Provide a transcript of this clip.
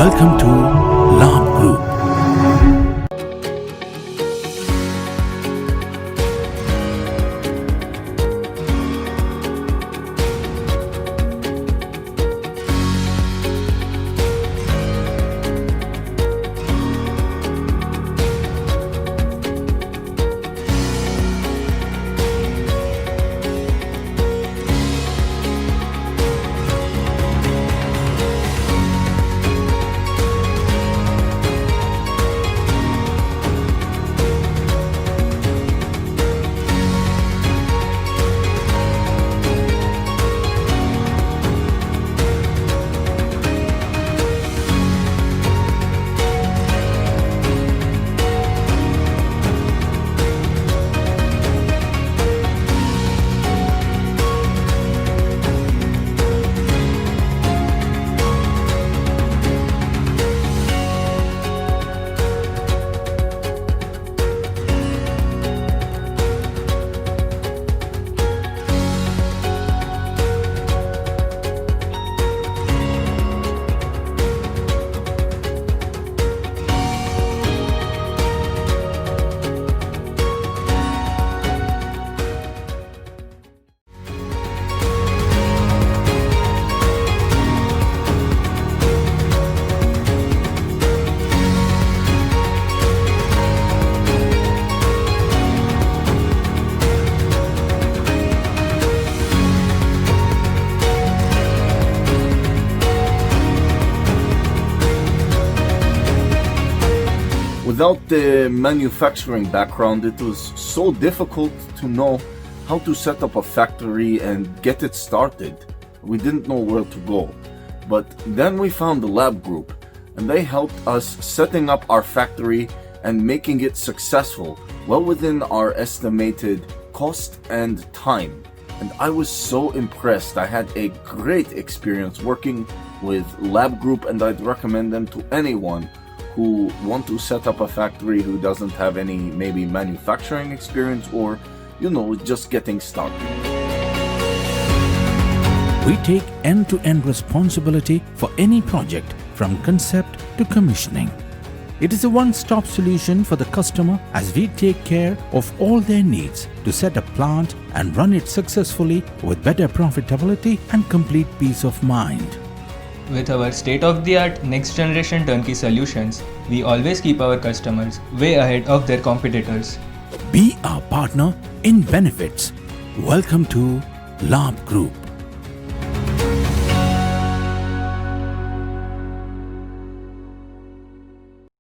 Welcome to Labh Group. Without the manufacturing background, it was so difficult to know how to set up a factory and get it started. We didn't know where to go. But then we found the Labh Group, and they helped us setting up our factory and making it successful, well within our estimated cost and time. And I was so impressed. I had a great experience working with Labh Group, and I'd recommend them to anyone who want to set up a factory who doesn't have any maybe manufacturing experience or, just getting started. We take end-to-end responsibility for any project from concept to commissioning. It is a one-stop solution for the customer as we take care of all their needs to set a plant and run it successfully with better profitability and complete peace of mind. With our state-of-the-art next-generation turnkey solutions, we always keep our customers way ahead of their competitors. Be our partner in benefits. Welcome to Labh Group.